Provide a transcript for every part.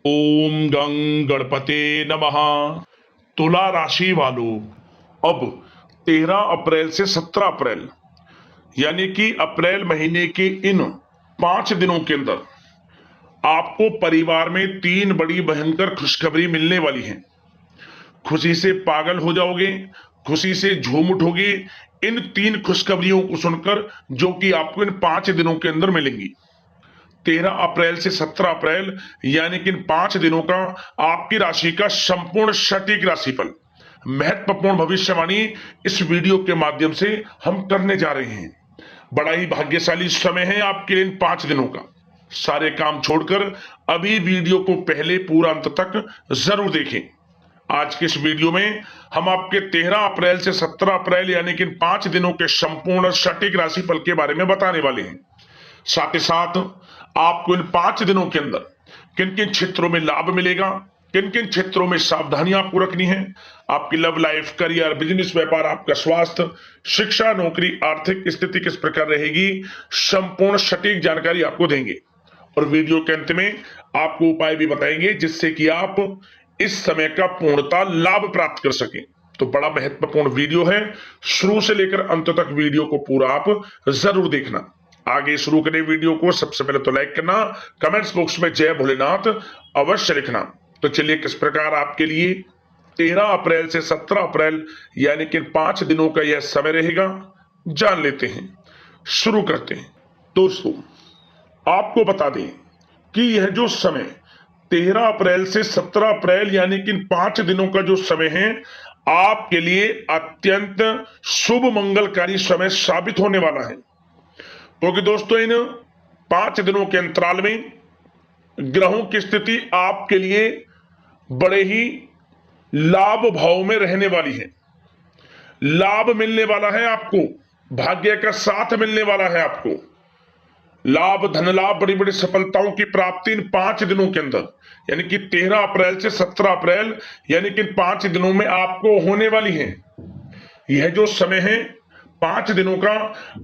ओम गं गणपते नमः। तुला राशि वालों, अब 13 अप्रैल से 17 अप्रैल यानी कि अप्रैल महीने के इन 5 दिनों के अंदर आपको परिवार में 3 बड़ी भयंकर खुशखबरी मिलने वाली है। खुशी से पागल हो जाओगे, खुशी से झूम उठोगे इन 3 खुशखबरियों को सुनकर, जो कि आपको इन 5 दिनों के अंदर मिलेंगी। 13 अप्रैल से 17 अप्रैल यानी कि इन 5 दिनों का आपकी राशि का संपूर्ण सटीक राशिफल, महत्वपूर्ण भविष्यवाणी इस वीडियो के माध्यम से हम करने जा रहे हैं। बड़ा ही भाग्यशाली समय है आपके लिए इन 5 दिनों का। सारे काम छोड़कर अभी वीडियो को पहले पूरा अंत तक जरूर देखें। आज के इस वीडियो में हम आपके 13 अप्रैल से 17 अप्रैल यानी कि इन 5 दिनों के संपूर्ण सटीक राशिफल के बारे में बताने वाले हैं। साथ ही साथ आपको इन 5 दिनों के अंदर किन किन क्षेत्रों में लाभ मिलेगा, किन किन क्षेत्रों में सावधानियां आपको रखनी है, आपकी लव लाइफ, करियर, बिजनेस, व्यापार, आपका स्वास्थ्य, शिक्षा, नौकरी, आर्थिक स्थिति किस प्रकार रहेगी, संपूर्ण सटीक जानकारी आपको देंगे। और वीडियो के अंत में आपको उपाय भी बताएंगे जिससे कि आप इस समय का पूर्णतः लाभ प्राप्त कर सकें। तो बड़ा महत्वपूर्ण वीडियो है, शुरू से लेकर अंत तक वीडियो को पूरा आप जरूर देखना। आगे शुरू करें वीडियो को, सबसे पहले तो लाइक करना, कमेंट्स बॉक्स में जय भोलेनाथ अवश्य लिखना। तो चलिए किस प्रकार आपके लिए 13 अप्रैल से 17 अप्रैल यानी कि 5 दिनों का यह समय रहेगा, जान लेते हैं। शुरू करते हैं। दोस्तों, आपको बता दें कि यह जो समय 13 अप्रैल से 17 अप्रैल यानी कि 5 दिनों का जो समय है, आपके लिए अत्यंत शुभ मंगलकारी समय साबित होने वाला है। क्योंकि दोस्तों, इन 5 दिनों के अंतराल में ग्रहों की स्थिति आपके लिए बड़े ही लाभ भाव में रहने वाली है। लाभ मिलने वाला है आपको, भाग्य का साथ मिलने वाला है आपको। लाभ, धन लाभ, बड़ी बड़ी सफलताओं की प्राप्ति इन 5 दिनों के अंदर यानी कि 13 अप्रैल से 17 अप्रैल यानी कि 5 दिनों में आपको होने वाली है। यह जो समय है 5 दिनों का,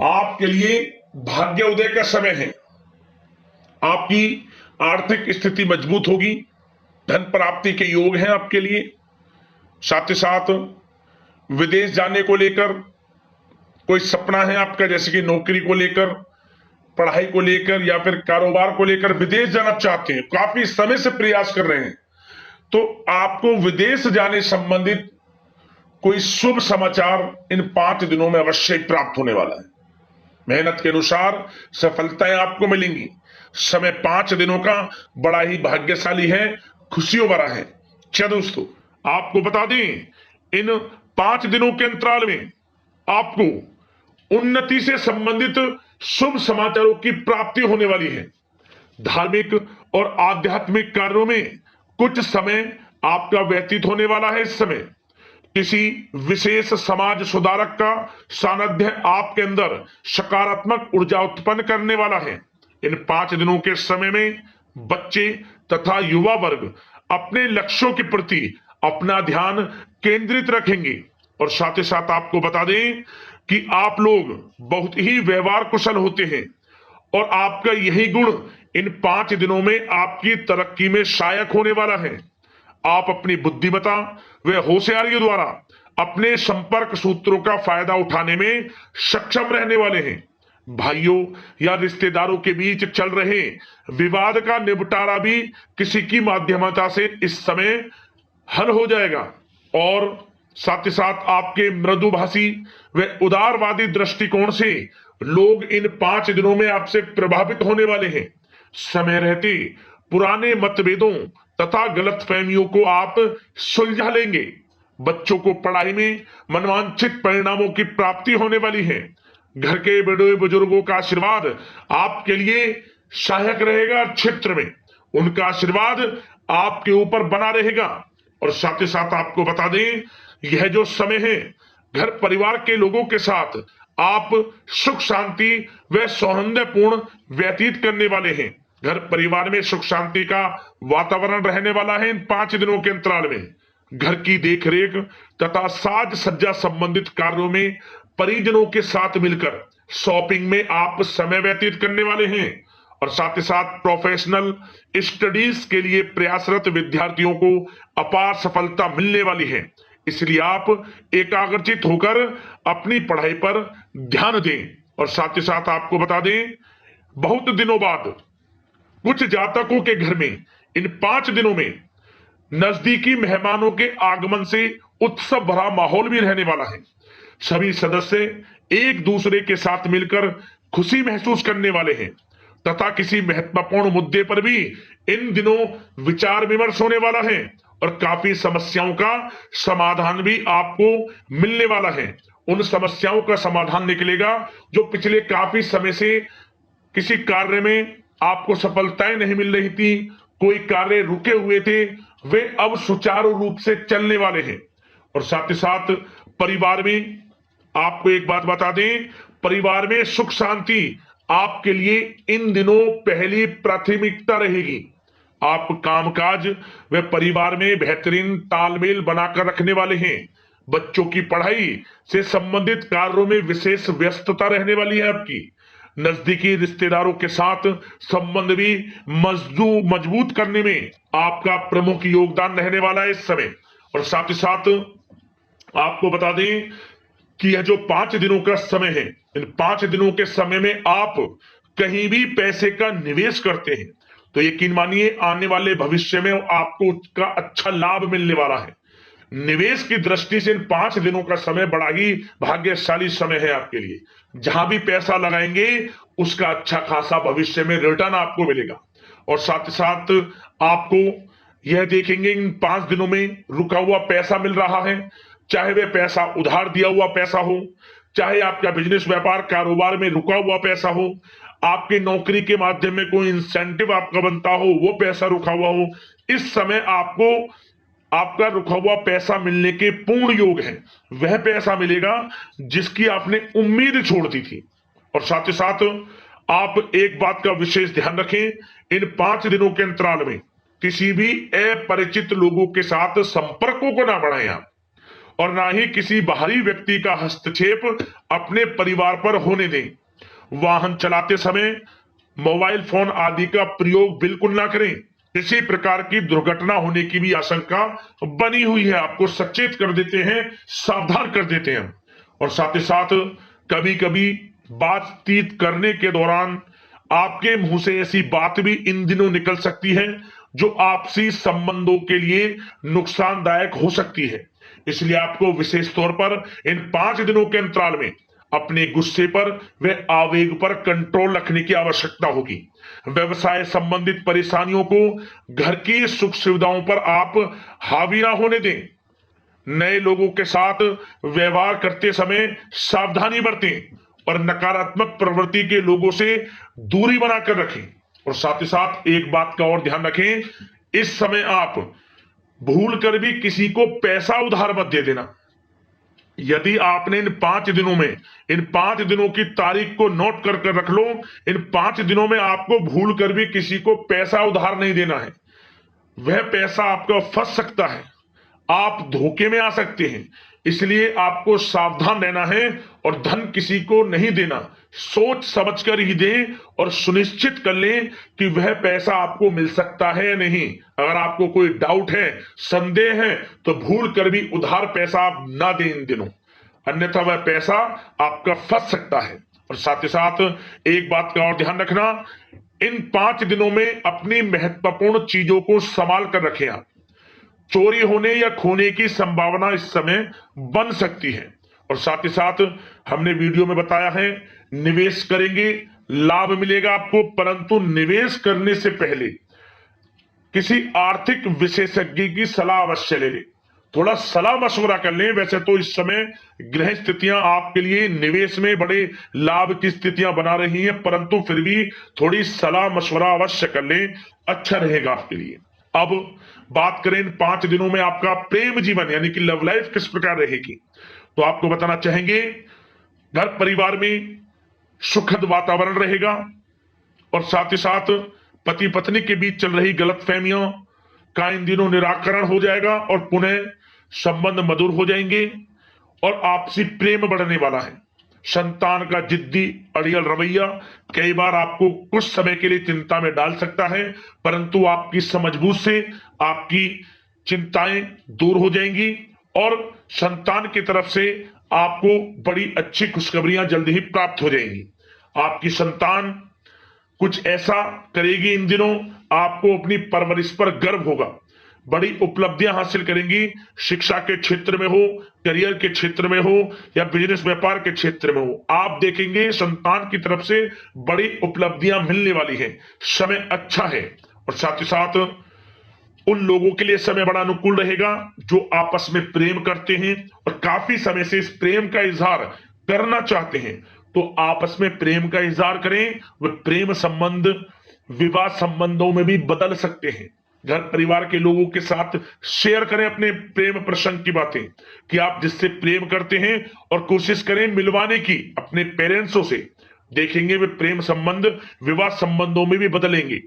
आपके लिए भाग्य उदय का समय है। आपकी आर्थिक स्थिति मजबूत होगी, धन प्राप्ति के योग हैं आपके लिए। साथ ही साथ विदेश जाने को लेकर कोई सपना है आपका, जैसे कि नौकरी को लेकर, पढ़ाई को लेकर या फिर कारोबार को लेकर विदेश जाना चाहते हैं, काफी समय से प्रयास कर रहे हैं, तो आपको विदेश जाने संबंधित कोई शुभ समाचार इन 5 दिनों में अवश्य प्राप्त होने वाला है। मेहनत के अनुसार सफलताएं आपको मिलेंगी। समय 5 दिनों का बड़ा ही भाग्यशाली है, खुशियों भरा है। क्या दोस्तों, आपको बता दें, इन 5 दिनों के अंतराल में आपको उन्नति से संबंधित शुभ समाचारों की प्राप्ति होने वाली है। धार्मिक और आध्यात्मिक कार्यों में कुछ समय आपका व्यतीत होने वाला है। इस समय किसी विशेष समाज सुधारक का सानिध्य आपके अंदर सकारात्मक ऊर्जा उत्पन्न करने वाला है। इन 5 दिनों के समय में बच्चे तथा युवा वर्ग अपने लक्ष्यों के प्रति अपना ध्यान केंद्रित रखेंगे। और साथ ही साथ आपको बता दें कि आप लोग बहुत ही व्यवहार कुशल होते हैं और आपका यही गुण इन 5 दिनों में आपकी तरक्की में सहायक होने वाला है। आप अपनी बुद्धिमत्ता व होशियारी द्वारा अपने संपर्क सूत्रों का फायदा उठाने में सक्षम रहने वाले हैं। भाइयों या रिश्तेदारों के बीच चल रहे विवाद का निपटारा भी किसी की माध्यमता से इस समय हल हो जाएगा। और साथ ही साथ आपके मृदुभाषी व उदारवादी दृष्टिकोण से लोग इन 5 दिनों में आपसे प्रभावित होने वाले हैं। समय रहते पुराने मतभेदों तथा गलतफहमियों को आप सुलझा लेंगे। बच्चों को पढ़ाई में मनवांछित परिणामों की प्राप्ति होने वाली है। घर के बड़े बुजुर्गों का आशीर्वाद आपके लिए सहायक रहेगा। क्षेत्र में उनका आशीर्वाद आपके ऊपर बना रहेगा। और साथ ही साथ आपको बता दें, यह जो समय है घर परिवार के लोगों के साथ आप सुख शांति व सौहार्दपूर्ण व्यतीत करने वाले हैं। घर परिवार में सुख शांति का वातावरण रहने वाला है। इन 5 दिनों के अंतराल में घर की देखरेख तथा साज सज्जा संबंधित कार्यों में परिजनों के साथ मिलकर शॉपिंग में आप समय व्यतीत करने वाले हैं। और साथ ही साथ प्रोफेशनल स्टडीज के लिए प्रयासरत विद्यार्थियों को अपार सफलता मिलने वाली है। इसलिए आप एकाग्रचित होकर अपनी पढ़ाई पर ध्यान दें। और साथ ही साथ आपको बता दें, बहुत दिनों बाद कुछ जातकों के घर में इन 5 दिनों में नजदीकी मेहमानों के आगमन से उत्सव भरा माहौल भी रहने वाला है। सभी सदस्य एक दूसरे के साथ मिलकर खुशी महसूस करने वाले हैं तथा किसी महत्वपूर्ण मुद्दे पर भी इन दिनों विचार विमर्श होने वाला है और काफी समस्याओं का समाधान भी आपको मिलने वाला है। उन समस्याओं का समाधान निकलेगा जो पिछले काफी समय से किसी कार्य में आपको सफलताएं नहीं मिल रही थी, कोई कार्य रुके हुए थे, वे अब सुचारू रूप से चलने वाले हैं। और साथ ही साथ परिवार में आपको एक बात बता दें, परिवार में सुख शांति आपके लिए इन दिनों पहली प्राथमिकता रहेगी। आप कामकाज व परिवार में बेहतरीन तालमेल बनाकर रखने वाले हैं। बच्चों की पढ़ाई से संबंधित कार्यों में विशेष व्यस्तता रहने वाली है आपकी। नजदीकी रिश्तेदारों के साथ संबंध भी मजबूत करने में आपका प्रमुख योगदान रहने वाला है इस समय। और साथ ही साथ आपको बता दें कि यह जो 5 दिनों का समय है, इन 5 दिनों के समय में आप कहीं भी पैसे का निवेश करते हैं तो यकीन मानिए आने वाले भविष्य में आपको उसका अच्छा लाभ मिलने वाला है। निवेश की दृष्टि से इन 5 दिनों का समय बड़ा ही भाग्यशाली समय है आपके लिए। जहां भी पैसा लगाएंगे उसका अच्छा खासा भविष्य में रिटर्न आपको मिलेगा। और साथ ही साथ आपको यह देखेंगे इन 5 दिनों में रुका हुआ पैसा मिल रहा है, चाहे वह पैसा उधार दिया हुआ पैसा हो, चाहे आपका बिजनेस व्यापार कारोबार में रुका हुआ पैसा हो, आपकी नौकरी के माध्यम में कोई इंसेंटिव आपका बनता हो, वो पैसा रुका हुआ हो। इस समय आपको आपका रुका हुआ पैसा मिलने के पूर्ण योग है। वह पैसा मिलेगा जिसकी आपने उम्मीद छोड़ दी थी। और साथ ही साथ आप एक बात का विशेष ध्यान रखें, इन 5 दिनों के अंतराल में किसी भी अपरिचित लोगों के साथ संपर्कों को ना बढ़ाएं आप, और ना ही किसी बाहरी व्यक्ति का हस्तक्षेप अपने परिवार पर होने दें। वाहन चलाते समय मोबाइल फोन आदि का प्रयोग बिल्कुल ना करें। किसी प्रकार की दुर्घटना होने की भी आशंका बनी हुई है, आपको सचेत कर देते हैं, सावधान कर देते हैं। और साथ ही साथ कभी कभी बातचीत करने के दौरान आपके मुंह से ऐसी बात भी इन दिनों निकल सकती है जो आपसी संबंधों के लिए नुकसानदायक हो सकती है। इसलिए आपको विशेष तौर पर इन 5 दिनों के अंतराल में अपने गुस्से पर व आवेग पर कंट्रोल रखने की आवश्यकता होगी। व्यवसाय संबंधित परेशानियों को घर की सुख सुविधाओं पर आप हावी ना होने दें। नए लोगों के साथ व्यवहार करते समय सावधानी बरतें और नकारात्मक प्रवृत्ति के लोगों से दूरी बनाकर रखें। और साथ ही साथ एक बात का और ध्यान रखें, इस समय आप भूल कर भी किसी को पैसा उधार मत दे देना। यदि आपने इन 5 दिनों में, इन 5 दिनों की तारीख को नोट कर रख लो, इन 5 दिनों में आपको भूल कर भी किसी को पैसा उधार नहीं देना है। वह पैसा आपका फंस सकता है, आप धोखे में आ सकते हैं। इसलिए आपको सावधान रहना है और धन किसी को नहीं देना। सोच समझकर ही दें और सुनिश्चित कर लें कि वह पैसा आपको मिल सकता है या नहीं। अगर आपको कोई डाउट है, संदेह है, तो भूल कर भी उधार पैसा आप ना दें इन दिनों, अन्यथा वह पैसा आपका फंस सकता है। और साथ ही साथ एक बात का और ध्यान रखना, इन 5 दिनों में अपनी महत्वपूर्ण चीजों को संभाल कर रखें आप। चोरी होने या खोने की संभावना इस समय बन सकती है। और साथ ही साथ हमने वीडियो में बताया है, निवेश करेंगे लाभ मिलेगा आपको, परंतु निवेश करने से पहले किसी आर्थिक विशेषज्ञ की सलाह अवश्य ले लें, थोड़ा सलाह मशवरा कर लें। वैसे तो इस समय ग्रह स्थितियां आपके लिए निवेश में बड़े लाभ की स्थितियां बना रही हैं, परंतु फिर भी थोड़ी सलाह मशवरा अवश्य कर लें, अच्छा रहेगा आपके लिए। अब बात करें इन 5 दिनों में आपका प्रेम जीवन यानी कि लव लाइफ किस प्रकार रहेगी, तो आपको बताना चाहेंगे, घर परिवार में सुखद वातावरण रहेगा और साथ ही साथ पति पत्नी के बीच चल रही गलतफहमियों का इन दिनों निराकरण हो जाएगा और पुनः संबंध मधुर हो जाएंगे और आपसी प्रेम बढ़ने वाला है। संतान का जिद्दी अड़ियल रवैया कई बार आपको कुछ समय के लिए चिंता में डाल सकता है, परंतु आपकी समझबूझ से आपकी चिंताएं दूर हो जाएंगी और संतान की तरफ से आपको बड़ी अच्छी खुशखबरियां जल्द ही प्राप्त हो जाएंगी। आपकी संतान कुछ ऐसा करेगी इन दिनों, आपको अपनी परवरिश पर गर्व होगा। बड़ी उपलब्धियां हासिल करेंगी, शिक्षा के क्षेत्र में हो, करियर के क्षेत्र में हो या बिजनेस व्यापार के क्षेत्र में हो। आप देखेंगे संतान की तरफ से बड़ी उपलब्धियां मिलने वाली है, समय अच्छा है। और साथ ही साथ उन लोगों के लिए समय बड़ा अनुकूल रहेगा जो आपस में प्रेम करते हैं और काफी समय से इस प्रेम का इजहार करना चाहते हैं, तो आपस में प्रेम का इजहार करें। वे प्रेम संबंध विवाह संबंधों में भी बदल सकते हैं। घर परिवार के लोगों के साथ शेयर करें अपने प्रेम प्रसंग की बातें कि आप जिससे प्रेम करते हैं और कोशिश करें मिलवाने की अपने पेरेंट्सों से। देखेंगे वे प्रेम संबंध विवाह संबंधों में भी बदलेंगे।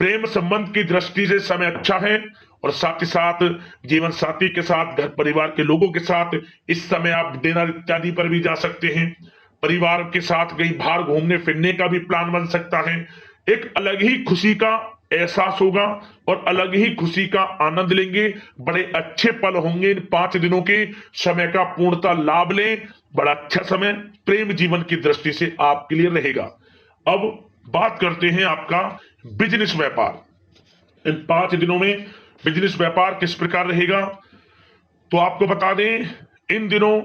प्रेम संबंध की दृष्टि से समय अच्छा है और साथ ही साथ जीवन साथी के साथ, घर परिवार के लोगों के साथ इस समय आप डिनर इत्यादि पर भी जा सकते हैं। परिवार के साथ कहीं बाहर घूमने फिरने का भी प्लान बन सकता है। एक अलग ही खुशी का एहसास होगा और अलग ही खुशी का आनंद लेंगे। बड़े अच्छे पल होंगे इन 5 दिनों के, समय का पूर्णतः लाभ लें। बड़ा अच्छा समय प्रेम जीवन की दृष्टि से आपके लिए रहेगा। अब बात करते हैं आपका बिजनेस व्यापार। इन 5 दिनों में बिजनेस व्यापार किस प्रकार रहेगा, तो आपको बता दें इन दिनों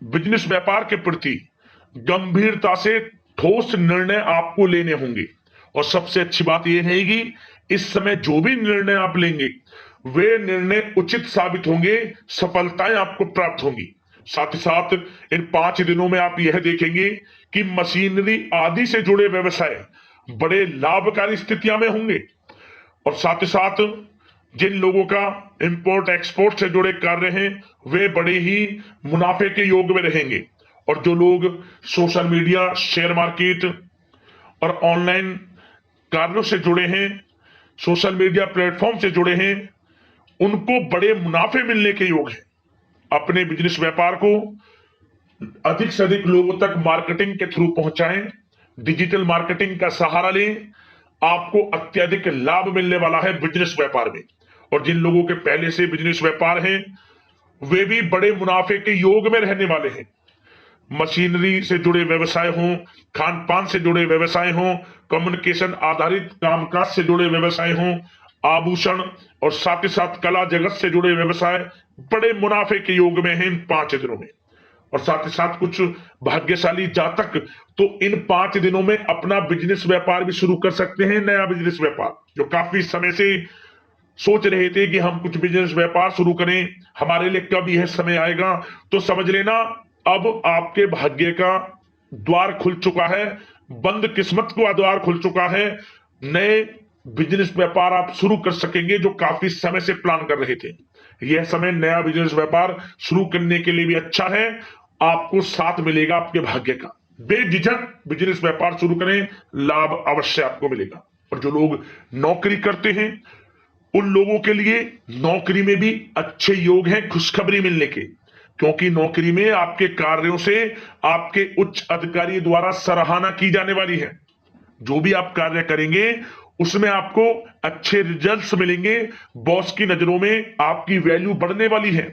बिजनेस व्यापार के प्रति गंभीरता से ठोस निर्णय आपको लेने होंगे। और सबसे अच्छी बात यह रहेगी इस समय जो भी निर्णय आप लेंगे वे निर्णय उचित साबित होंगे, सफलताएं आपको प्राप्त होंगी। साथ ही साथ इन 5 दिनों में आप यह देखेंगे कि मशीनरी आदि से जुड़े व्यवसाय बड़े लाभकारी स्थितियां में होंगे। और साथ ही साथ जिन लोगों का इंपोर्ट एक्सपोर्ट से जुड़े कार्य हैं वे बड़े ही मुनाफे के योग में रहेंगे। और जो लोग सोशल मीडिया, शेयर मार्केट और ऑनलाइन कार्यों से जुड़े हैं, सोशल मीडिया प्लेटफॉर्म से जुड़े हैं, उनको बड़े मुनाफे मिलने के योग हैं। अपने बिजनेस व्यापार को अधिक से अधिक लोगों तक मार्केटिंग के थ्रू पहुंचाएं, डिजिटल मार्केटिंग का सहारा लें। आपको अत्यधिक लाभ मिलने वाला है बिजनेस व्यापार में। और जिन लोगों के पहले से बिजनेस व्यापार हैं वे भी बड़े मुनाफे के योग में रहने वाले हैं। मशीनरी से जुड़े व्यवसाय हों, खान पान से जुड़े व्यवसाय हों, कम्युनिकेशन आधारित कामकाज से जुड़े व्यवसाय हों, आभूषण और साथ ही साथ कला जगत से जुड़े व्यवसाय बड़े मुनाफे के योग में हैं इन 5 दिनों में। और साथ ही साथ कुछ भाग्यशाली जातक तो इन 5 दिनों में अपना बिजनेस व्यापार भी शुरू कर सकते हैं। नया बिजनेस व्यापार जो काफी समय से सोच रहे थे कि हम कुछ बिजनेस व्यापार शुरू करें, हमारे लिए कब यह समय आएगा, तो समझ लेना अब आपके भाग्य का द्वार खुल चुका है, बंद किस्मत का द्वार खुल चुका है। नए बिजनेस व्यापार आप शुरू कर सकेंगे जो काफी समय से प्लान कर रहे थे। यह समय नया बिजनेस व्यापार शुरू करने के लिए भी अच्छा है, आपको साथ मिलेगा आपके भाग्य का। बेझिझक बिजनेस व्यापार शुरू करें, लाभ अवश्य आपको मिलेगा। और जो लोग नौकरी करते हैं उन लोगों के लिए नौकरी में भी अच्छे योग हैं खुशखबरी मिलने के, क्योंकि नौकरी में आपके कार्यों से आपके उच्च अधिकारी द्वारा सराहना की जाने वाली है। जो भी आप कार्य करेंगे उसमें आपको अच्छे रिजल्ट्स मिलेंगे, बॉस की नजरों में आपकी वैल्यू बढ़ने वाली है।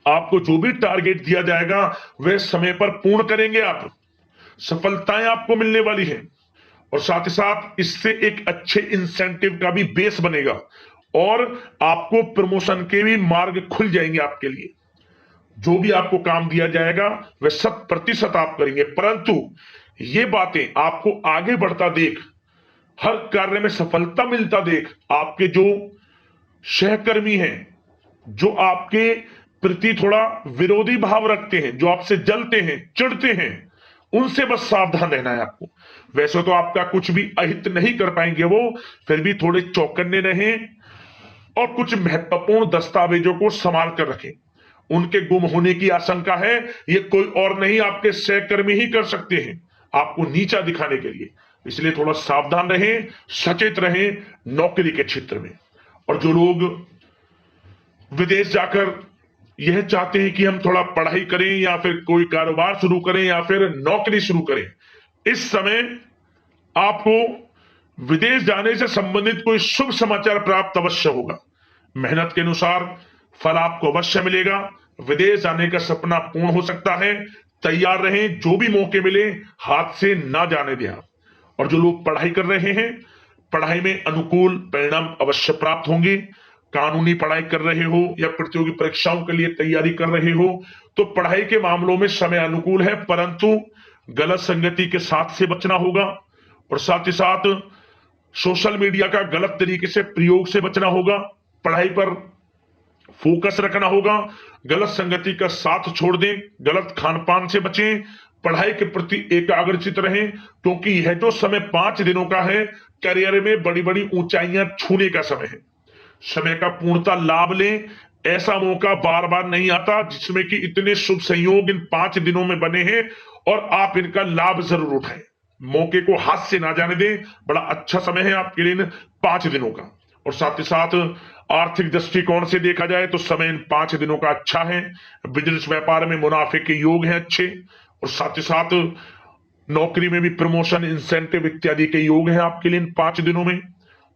आपको जो भी टारगेट दिया जाएगा वह समय पर पूर्ण करेंगे आप, सफलताएं आपको मिलने वाली है। और साथ ही साथ इससे एक अच्छे इंसेंटिव का भी बेस बनेगा और आपको प्रमोशन के भी मार्ग खुल जाएंगे आपके लिए। जो भी आपको काम दिया जाएगा वह 100% आप करेंगे, परंतु ये बातें आपको आगे बढ़ता देख, हर कार्य में सफलता मिलता देख आपके जो सहकर्मी हैं, जो आपके प्रति थोड़ा विरोधी भाव रखते हैं, जो आपसे जलते हैं, चिढ़ते हैं, उनसे बस सावधान रहना है आपको। वैसे तो आपका कुछ भी अहित नहीं कर पाएंगे वो, फिर भी थोड़े चौकन्ने रहें और कुछ महत्वपूर्ण दस्तावेजों को संभाल कर रखें। उनके गुम होने की आशंका है, ये कोई और नहीं आपके सहकर्मी ही कर सकते हैं आपको नीचा दिखाने के लिए। इसलिए थोड़ा सावधान रहें, सचेत रहें नौकरी के क्षेत्र में। और जो लोग विदेश जाकर यह चाहते हैं कि हम थोड़ा पढ़ाई करें या फिर कोई कारोबार शुरू करें या फिर नौकरी शुरू करें, इस समय आपको विदेश जाने से संबंधित कोई शुभ समाचार प्राप्त अवश्य होगा। मेहनत के अनुसार फल आपको अवश्य मिलेगा। विदेश जाने का सपना पूर्ण हो सकता है। तैयार रहें, जो भी मौके मिले हाथ से ना जाने दें। और जो लोग पढ़ाई कर रहे हैं, पढ़ाई में अनुकूल परिणाम अवश्य प्राप्त होंगे। कानूनी पढ़ाई कर रहे हो या प्रतियोगी परीक्षाओं के लिए तैयारी कर रहे हो तो पढ़ाई के मामलों में समय अनुकूल है, परंतु गलत संगति के साथ से बचना होगा और साथ ही साथ सोशल मीडिया का गलत तरीके से प्रयोग से बचना होगा। पढ़ाई पर फोकस रखना होगा। गलत संगति का साथ छोड़ दें, गलत खान पान से बचें, पढ़ाई के प्रति एकाग्रचित रहें, क्योंकि यह जो समय 5 दिनों का है, करियर में बड़ी बड़ी ऊंचाइयां छूने का समय है। समय का पूर्णता लाभ लें। ऐसा मौका बार बार नहीं आता जिसमें कि इतने शुभ संयोग इन 5 दिनों में बने हैं और आप इनका लाभ जरूर उठाएं। मौके को हाथ से ना जाने दें। बड़ा अच्छा समय है आपके लिए इन 5 दिनों का। और साथ ही साथ आर्थिक दृष्टिकोण से देखा जाए तो समय इन 5 दिनों का अच्छा है। बिजनेस व्यापार में मुनाफे के योग हैं अच्छे, और साथ ही साथ नौकरी में भी प्रमोशन, इंसेंटिव इत्यादि के योग हैं आपके लिए इन 5 दिनों में।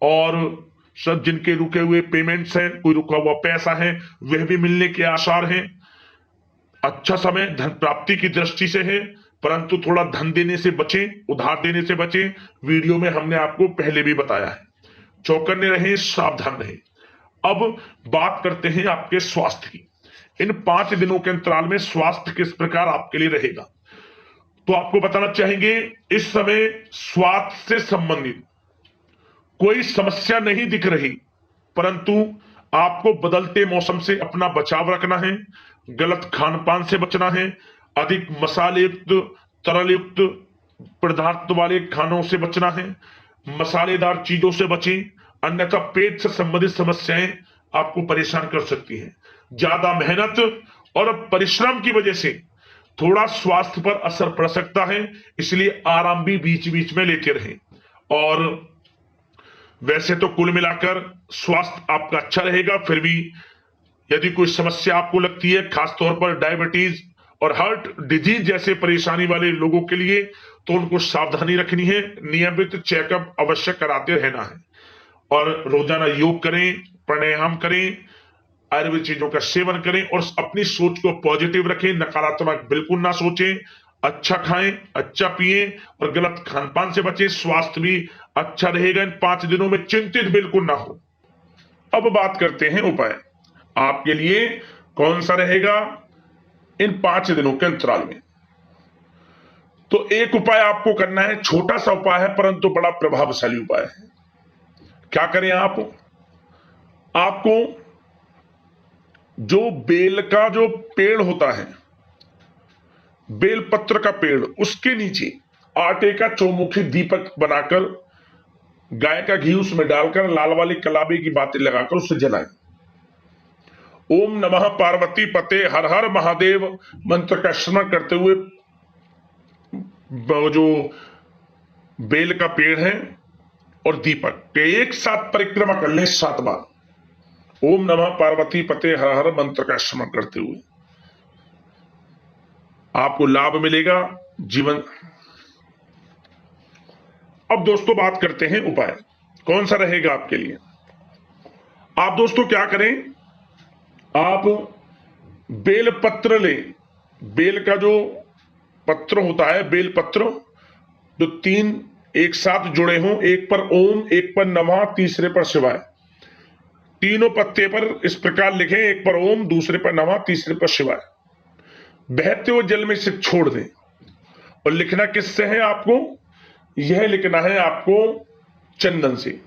और सब जिनके रुके हुए पेमेंट्स हैं, कोई रुका हुआ पैसा है, वह भी मिलने के आसार हैं। अच्छा समय धन प्राप्ति की दृष्टि से है, परंतु थोड़ा धन देने से बचें, उधार देने से बचें। वीडियो में हमने आपको पहले भी बताया है। चौकन्ने रहें, सावधान रहें। अब बात करते हैं आपके स्वास्थ्य की। इन 5 दिनों के अंतराल में स्वास्थ्य किस प्रकार आपके लिए रहेगा, तो आपको बताना चाहेंगे इस समय स्वास्थ्य से संबंधित कोई समस्या नहीं दिख रही, परंतु आपको बदलते मौसम से अपना बचाव रखना है। गलत खान पान से बचना है। अधिक मसाले युक्त, तरल युक्त पदार्थ वाले खानों से बचना है। मसालेदार चीजों से बचें, अन्यथा पेट से संबंधित समस्याएं आपको परेशान कर सकती हैं। ज्यादा मेहनत और परिश्रम की वजह से थोड़ा स्वास्थ्य पर असर पड़ सकता है, इसलिए आराम भी बीच बीच में लेते रहें। और वैसे तो कुल मिलाकर स्वास्थ्य आपका अच्छा रहेगा, फिर भी यदि कोई समस्या आपको लगती है, खासतौर पर डायबिटीज और हार्ट डिजीज जैसे परेशानी वाले लोगों के लिए, तो उनको सावधानी रखनी है। नियमित चेकअप अवश्य कराते रहना है और रोजाना योग करें, प्राणायाम करें, आयुर्वेद चीजों का सेवन करें और अपनी सोच को पॉजिटिव रखें। नकारात्मक बिल्कुल ना सोचें। अच्छा खाएं, अच्छा पिएं और गलत खान पान से बचें। स्वास्थ्य भी अच्छा रहेगा इन 5 दिनों में, चिंतित बिल्कुल ना हो। अब बात करते हैं उपाय आपके लिए कौन सा रहेगा इन 5 दिनों के अंतराल में। तो एक उपाय आपको करना है, छोटा सा उपाय है परंतु बड़ा प्रभावशाली उपाय है। क्या करें आपको जो बेल का जो पेड़ होता है, बेल पत्र का पेड़, उसके नीचे आटे का चौमुखी दीपक बनाकर गाय का घी उसमें डालकर लाल वाली कलाबी की बातें लगाकर उसे जलाएं। ओम नमः पार्वती पते हर हर महादेव मंत्र का स्मरण करते हुए जो बेल का पेड़ है और दीपक के एक साथ परिक्रमा कर लें 7 बार। ओम नमः पार्वती पते हर हर मंत्र का स्मरण करते हुए आपको लाभ मिलेगा जीवन। अब दोस्तों बात करते हैं उपाय कौन सा रहेगा आपके लिए। आप दोस्तों क्या करें, आप बेल पत्र लें। बेल का जो पत्र होता है, बेल पत्र जो 3 एक साथ जुड़े हों, एक पर ओम, एक पर नमः, तीसरे पर शिवाय। तीनों पत्ते पर इस प्रकार लिखें, एक पर ओम, दूसरे पर नमः, तीसरे पर शिवाय। बहते हुए जल में इसे छोड़ दें। और लिखना किससे है आपको, यह लिखना है आपको चंदन से।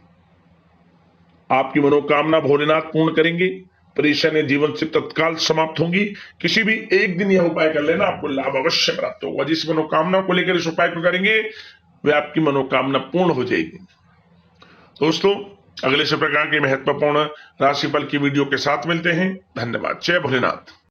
आपकी मनोकामना भोलेनाथ पूर्ण करेंगे। परेशानी जीवन से तत्काल समाप्त होंगी। किसी भी एक दिन यह उपाय कर लेना, आपको लाभ अवश्य प्राप्त होगा। जिस मनोकामना को लेकर इस उपाय को करेंगे वह आपकी मनोकामना पूर्ण हो जाएगी। दोस्तों अगले से प्रकार के महत्वपूर्ण राशिफल की वीडियो के साथ मिलते हैं। धन्यवाद। जय भोलेनाथ।